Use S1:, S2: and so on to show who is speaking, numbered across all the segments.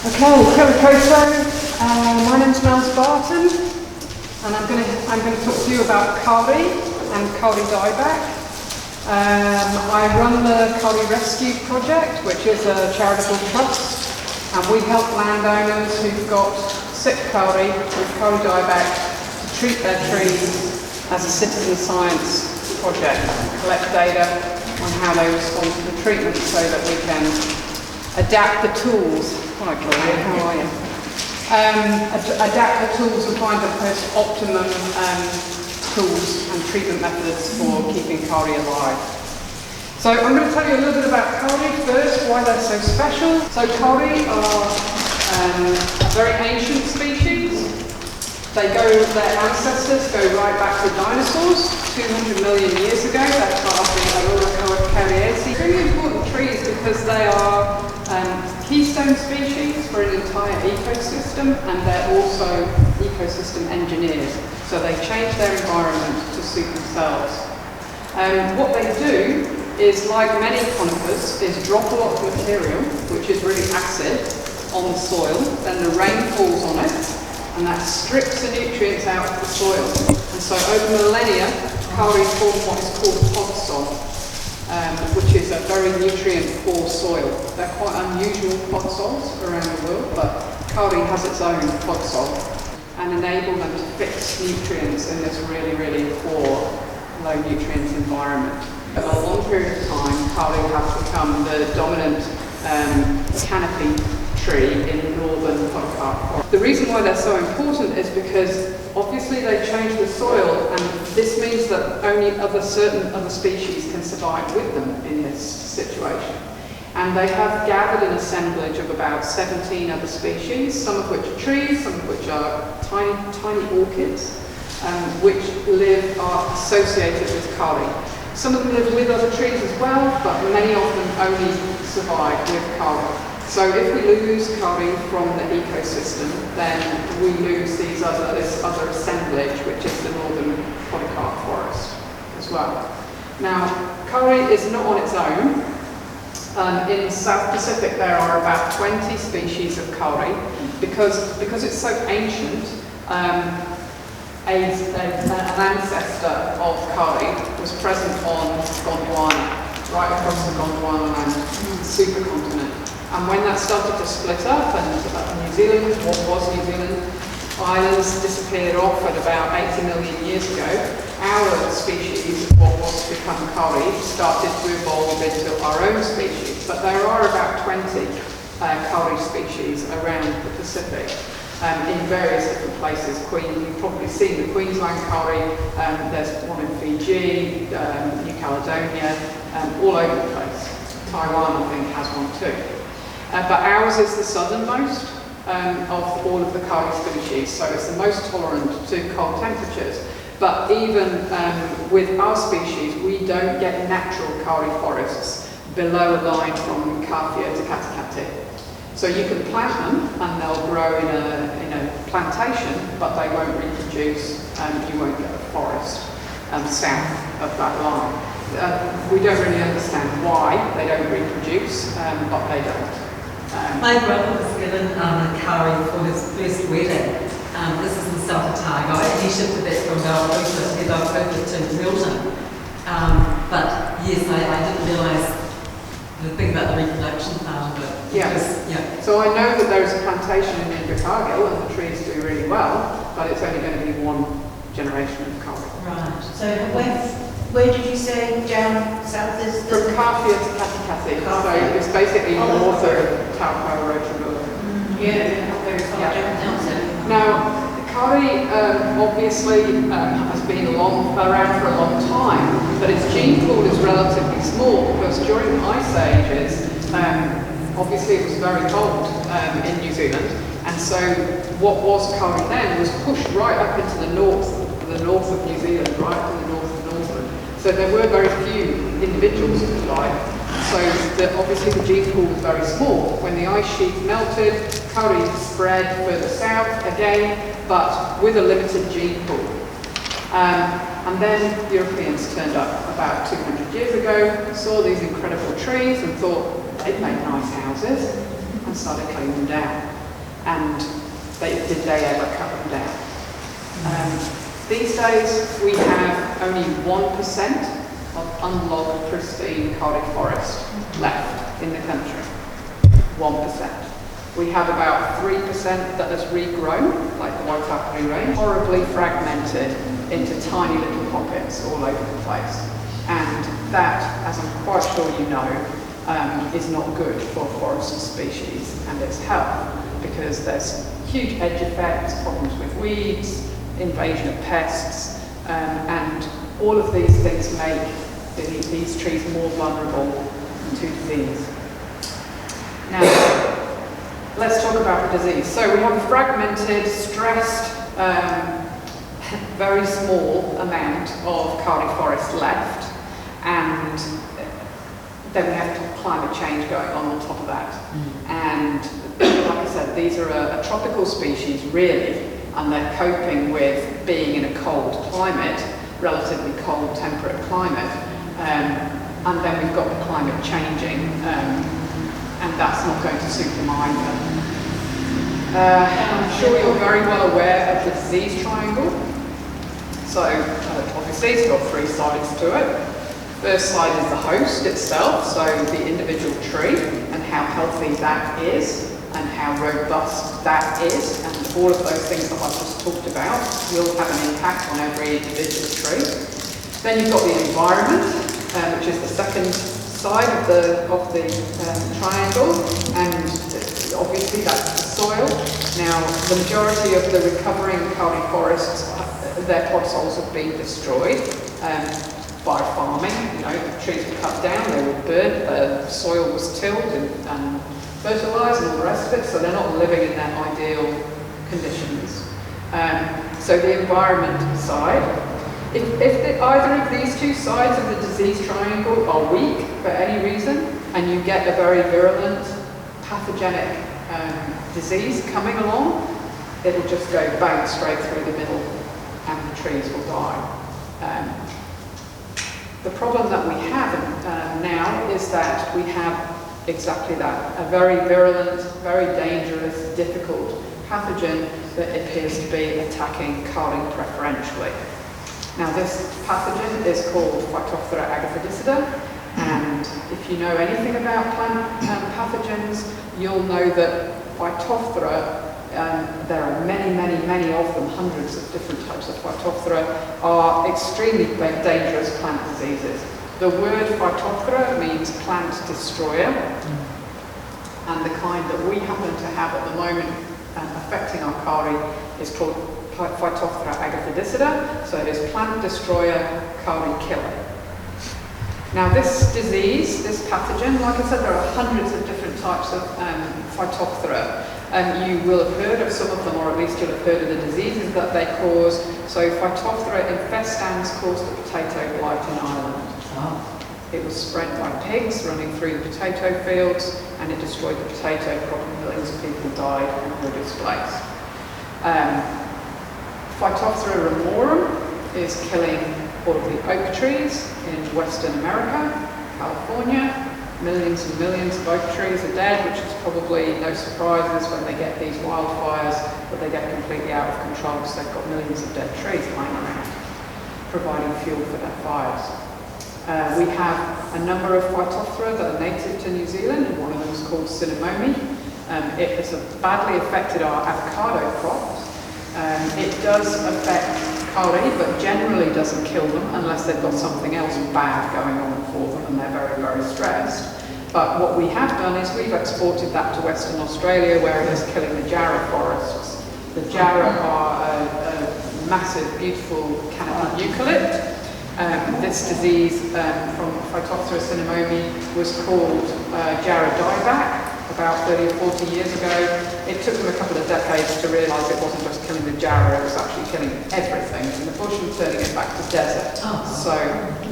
S1: Okay, my name's Mels Barton, and I'm going to talk to you about Kauri and Kauri dieback. I run the Kauri Rescue project, which is a charitable trust, and we help landowners who've got sick Kauri with Kauri dieback to treat their trees as a citizen science project, collect data on how they respond to the treatment so that we can adapt the tools. Hi Kauri, how are you? Adapt the tools and find the most optimum tools and treatment methods for keeping Kauri alive. So I'm going to tell you a little bit about Kauri first, why they're so special. So Kauri are a very ancient species. Their ancestors go right back to dinosaurs, 200 million years ago. They're part of the Kauri. Really important trees because they are keystone species for an entire ecosystem, and they're also ecosystem engineers. So they change their environment to suit themselves. What they do is, like many conifers, is drop a lot of material, which is really acid, on the soil. Then the rain falls on it, and that strips the nutrients out of the soil. And so over millennia, Kauri form what is called podsol, which is a very nutrient-poor soil. They're quite unusual podsols around the world, but Kauri has its own podsol and enable them to fix nutrients in this really, really poor, low nutrients environment. For a long period of time, Kauri has become the dominant canopy tree in northern polycarp forest. The reason why they're so important is because obviously they change the soil, and this means that only certain other species can survive with them in this situation. And they have gathered an assemblage of about 17 other species, some of which are trees, some of which are tiny orchids, which are associated with Kauri. Some of them live with other trees as well, but many of them only survive with Kauri. So if we lose Kauri from the ecosystem, then we lose this other assemblage, which is the northern polycarp forest as well. Now, Kauri is not on its own. In the South Pacific, there are about 20 species of Kauri. Because it's so ancient, an ancestor of Kauri was present on Gondwana, right across the Gondwana land, supercontinent. And when that started to split up, and New Zealand, what was New Zealand, islands disappeared off at about 80 million years ago, our species, what was to become Kauri, started to evolve into our own species. But there are about 20 Kauri species around the Pacific, in various different places. You've probably seen the Queensland Kauri, there's one in Fiji, New Caledonia, all over the place. Taiwan, I think, has one too. But ours is the southernmost of all of the Kauri species, so it's the most tolerant to cold temperatures. But even with our species, we don't get natural Kauri forests below a line from Kawhia to Katikati. So you can plant them and they'll grow in a plantation, but they won't reproduce, and you won't get a forest south of that line. We don't really understand why they don't reproduce, but they don't.
S2: My brother was given a Kauri for his first wedding. This is in South Otago, and he shipped it from Belfast to Milton. But yes, I didn't realise the thing about the reproduction part of it.
S1: Yeah. So I know that there is a plantation in Invercargill, and the trees do really well, but it's only going to be one generation of Kauri.
S3: Right. So where did you say down south is?
S1: From Kawhia to Katikati. So it's basically north of Taupo, Rotorua.
S3: Yeah, very far down.
S1: Now, Kauri obviously has been around for a long time, but its gene pool is relatively small because during the ice ages, obviously it was very cold in New Zealand, and so what was Kauri then was pushed right up into the north of New Zealand, right to the north of Northland. So there were very few individuals, if you like. So obviously the gene pool was very small. When the ice sheet melted, Kauri spread further south again, but with a limited gene pool. And then Europeans turned up about 200 years ago, saw these incredible trees and thought they'd make nice houses and started cutting them down. and did they ever cut them down? These days we have only 1% of unlogged pristine Kauri forest left in the country. 1%. We have about 3% that has regrown, like the Waitapere range, horribly fragmented into tiny little pockets all over the place. And that, as I'm quite sure you know, is not good for forested species and its health, because there's huge edge effects, problems with weeds, invasion of pests, and all of these things make these trees more vulnerable to disease. Now, let's talk about the disease. So we have a fragmented, stressed, very small amount of Kauri forest left, and then we have climate change going on top of that. And like I said, these are a tropical species, really, and they're coping with being in a cold climate, relatively cold, temperate climate. And then we've got the climate changing, and that's not going to suit them either. I'm sure you're very well aware of the disease triangle. So obviously it's got 3 sides to it. First side is the host itself, so the individual tree and how healthy that is and how robust that is, and all of those things that I've just talked about will have an impact on every individual tree. Then you've got the environment, which is the second side of the triangle, and obviously that's the soil. Now, the majority of the recovering Kauri forests, their podsoils have been destroyed by farming. You know, the trees were cut down, they were burnt, the soil was tilled and fertilised and all the rest of it, so they're not living in their ideal conditions. So the environment side, if either of these 2 sides of the disease triangle are weak for any reason, and you get a very virulent, pathogenic disease coming along, it will just go bang straight through the middle and the trees will die. The problem that we have now is that we have exactly that, a very virulent, very dangerous, difficult pathogen that appears to be attacking Kauri preferentially. Now this pathogen is called Phytophthora agathidicida, and if you know anything about plant pathogens, you'll know that Phytophthora, there are many of them, hundreds of different types of Phytophthora, are extremely dangerous plant diseases. The word Phytophthora means plant destroyer, and the kind that we happen to have at the moment affecting our Kauri is called Phytophthora agathidicida, so it is plant destroyer, Kauri killer. Now this disease, this pathogen, like I said, there are hundreds of different types of Phytophthora. You will have heard of some of them, or at least you'll have heard of the diseases that they cause. So Phytophthora infestans caused the potato blight in Ireland. It was spread by pigs running through the potato fields, and it destroyed the potato crop, and millions of people died and were displaced. Phytophthora ramorum is killing all of the oak trees in Western America, California. Millions and millions of oak trees are dead, which is probably no surprises when they get these wildfires, but they get completely out of control because they've got millions of dead trees lying around, providing fuel for their fires. We have a number of Phytophthora that are native to New Zealand, and one of them is called cinnamomum. It has badly affected our avocado crops. It does affect Kauri, but generally doesn't kill them unless they've got something else bad going on for them and they're very, very stressed. But what we have done is we've exported that to Western Australia, where it is killing the jarrah forests. The jarrah are a massive, beautiful canopy eucalypt. This disease from Phytophthora cinnamomum was called jarrah dieback about 30 or 40 years ago. It took them a couple of decades to realise it wasn't just killing the jarrah, it was actually killing everything in the bush and turning it back to desert. So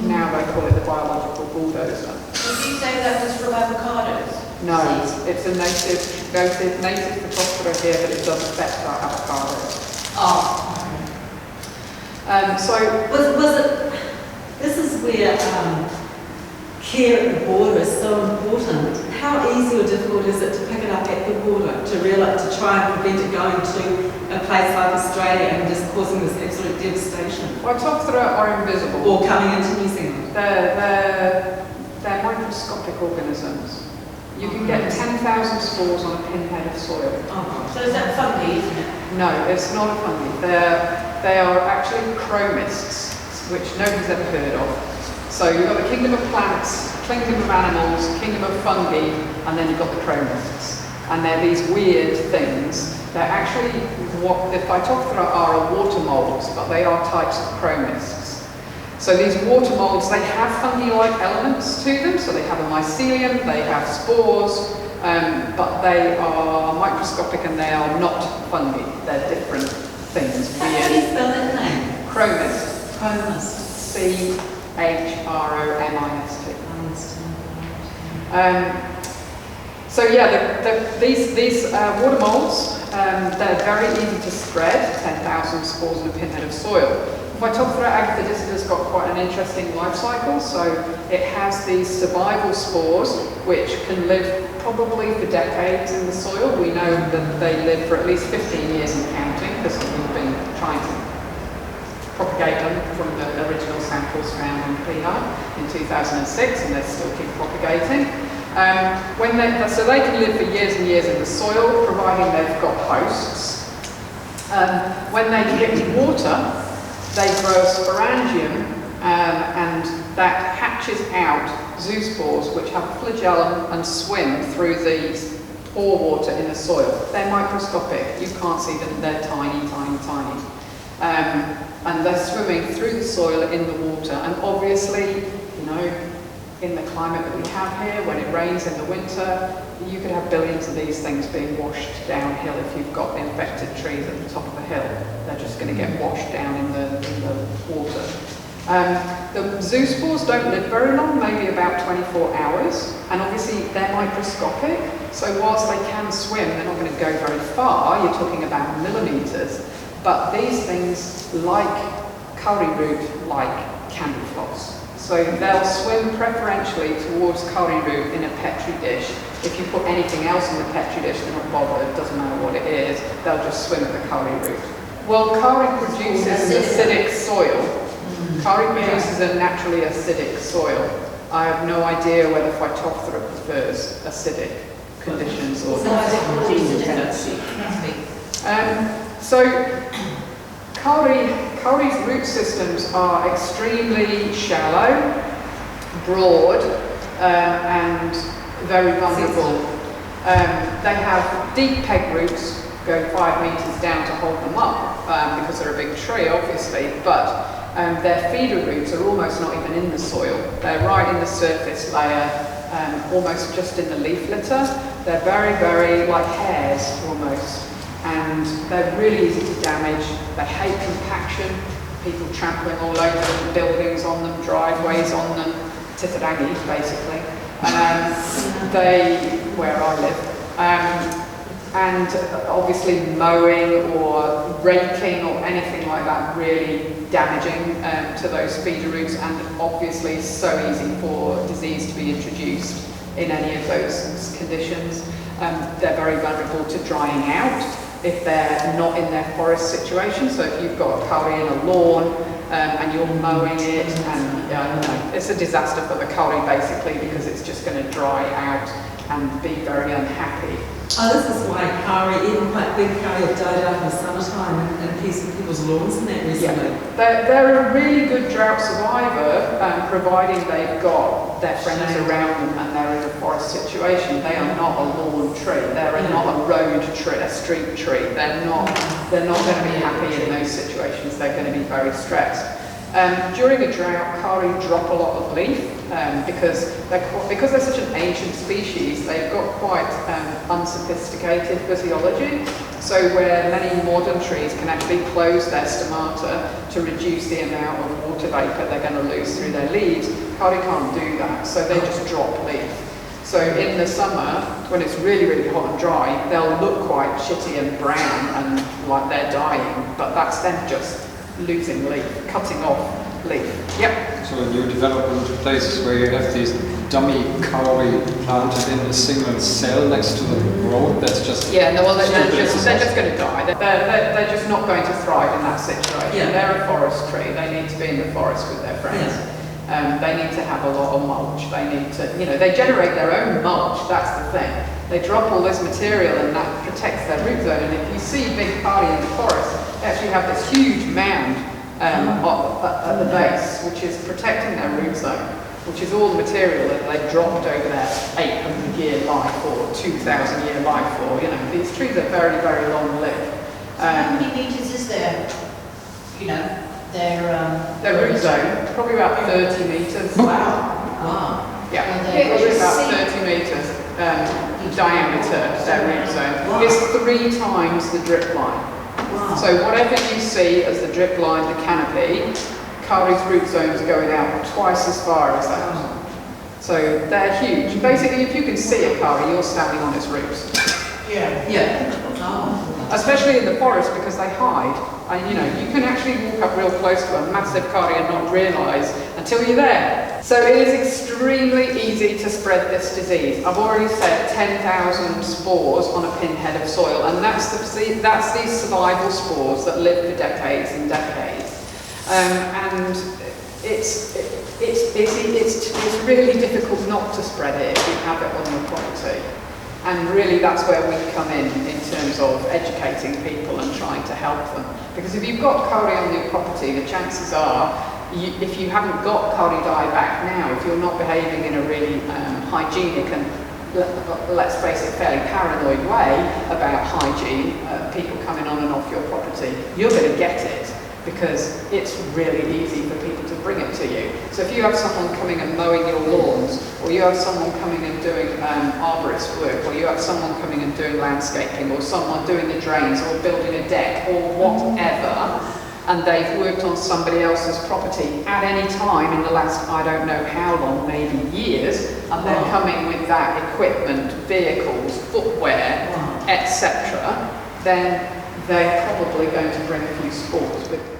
S1: now they call it the biological bulldozer.
S3: Did you say that was from avocados?
S1: No, it's a native Phytophthora here, but it does affect our avocados. So
S2: Was it? This is where care at the border is so important. How easy or difficult is it to pick it up at the border to try and prevent it going to a place like Australia and just causing this absolute devastation?
S1: Phytophthora are invisible.
S2: Or coming into New Zealand?
S1: They're microscopic organisms. You can get 10,000 spores on a pinhead of soil.
S3: So is that fungi, isn't it?
S1: No, it's not a fungi. They are actually chromists, which nobody's ever heard of. So you've got the kingdom of plants, kingdom of animals, kingdom of fungi, and then you've got the chromists. And they're these weird things. They're actually what the Phytophthora are water molds, but they are types of chromists. So these water molds, they have fungi-like elements to them. So they have a mycelium, they have spores, but they are microscopic and they are not fungi. They're different things.
S2: How do you spell that name?
S1: Chromist.
S2: Chromist.
S1: Chromist. So yeah, these water molds, they're very easy to spread, 10,000 spores in a pinhead of soil. Phytophthora agathodicida has got quite an interesting life cycle, so it has these survival spores which can live probably for decades in the soil. We know that they live for at least 15 years and counting because we've been trying to propagate them from the original samples found in PR in 2006, and they still keep propagating. So they can live for years and years in the soil, providing they've got hosts. When they hit water, they grow a sporangium, and that hatches out zoospores, which have a flagellum and swim through the pore water in the soil. They're microscopic. You can't see them. They're tiny, tiny, tiny. And they're swimming through the soil in the water. And obviously, you know, in the climate that we have here, when it rains in the winter, you could have billions of these things being washed downhill if you've got infected trees at the top of the hill. They're just going to get washed down in the water. The zoospores don't live very long, maybe about 24 hours, and obviously they're microscopic, so whilst they can swim, they're not going to go very far. You're talking about millimetres, but these things, like kauri root, like candy floss. So they'll swim preferentially towards kauri root in a petri dish. If you put anything else in the petri dish, they're not bothered, it doesn't matter what it is, they'll just swim at the kauri root. Well, kauri produces an acidic soil. Kauri produces a naturally acidic soil. I have no idea whether Phytophthora prefers acidic conditions or not. So Kauri's root systems are extremely shallow, broad, and very vulnerable. They have deep peg roots, go 5 meters down to hold them up, because they're a big tree, obviously, but their feeder roots are almost not even in the soil. They're right in the surface layer, almost just in the leaf litter. They're very, very like hairs, almost. And they're really easy to damage. They hate compaction, people trampling all over them, buildings on them, driveways on them, titirangi basically. Where I live. And obviously mowing or raking or anything like that really damaging to those feeder roots, and obviously so easy for disease to be introduced in any of those conditions. They're very vulnerable to drying out if they're not in their forest situation. So if you've got kauri in a lawn and you're mowing it, and it's a disaster for the kauri basically, because it's just going to dry out and be very unhappy.
S2: Oh, this is why kauri, even quite big kauri, have died out in the summertime and people's lawns and that recently.
S1: Yeah. They're a really good drought survivor, providing they've got their friends around them and they're in a forest situation. They are not a lawn tree. They're not a road tree, a street tree. They're not going to be happy in those situations. They're going to be very stressed. During a drought, kauri drop a lot of leaf because they're such an ancient species. They've got quite unsophisticated physiology. So where many modern trees can actually close their stomata to reduce the amount of water vapor they're going to lose through their leaves, kauri can't do that. So they just drop leaf. So in the summer, when it's really, really hot and dry, they'll look quite shitty and brown and like they're dying, but that's them just losing leaf, cutting off leaf. Yep.
S4: So when you develop into places where you have these dummy kauri planted in a single cell next to the road, that's just...
S1: Yeah, no, well, they're just going to die. They're just not going to thrive in that situation.
S2: Yeah.
S1: They're a forest tree. They need to be in the forest with their friends. They need to have a lot of mulch. They need to, they generate their own mulch. That's the thing. They drop all this material and that protects their root zone. And if you see big kauri in the forest, they actually have this huge mound at the base, which is protecting their root zone, which is all the material that they've dropped over their 800-year life or 2,000-year life or, these trees are very, very long lived.
S3: How many metres is there?
S1: Their root zone, probably about 30 metres.
S2: Wow.
S1: Yeah,
S3: Well,
S1: probably about 30 metres diameter, their root zone.
S2: Wow.
S1: It's 3 times the drip line.
S2: Wow.
S1: So whatever you see as the drip line, the canopy, kauri's root zone is going out twice as far as that. So they're huge. Basically, if you can see a kauri, you're standing on its roots.
S2: Yeah. Oh.
S1: Especially in the forest because they hide. And you can actually walk up real close to a massive kauri and not realise until you're there. So it is extremely easy to spread this disease. I've already said 10,000 spores on a pinhead of soil, and that's these survival spores that live for decades and decades. And it's really difficult not to spread it if you have it on your property. And really that's where we come in terms of educating people and trying to help them. Because if you've got kauri on your property, the chances are, if you haven't got kauri dieback now, if you're not behaving in a really hygienic and, let's face it, fairly paranoid way about hygiene, people coming on and off your property, you're going to get it. Because it's really easy for people to bring it to you. So if you have someone coming and mowing your lawns, or you have someone coming and doing arborist work, or you have someone coming and doing landscaping, or someone doing the drains, or building a deck, or whatever, and they've worked on somebody else's property at any time in the last, I don't know how long, maybe years, and they're coming with that equipment, vehicles, footwear, etc., then they're probably going to bring a few spores with them.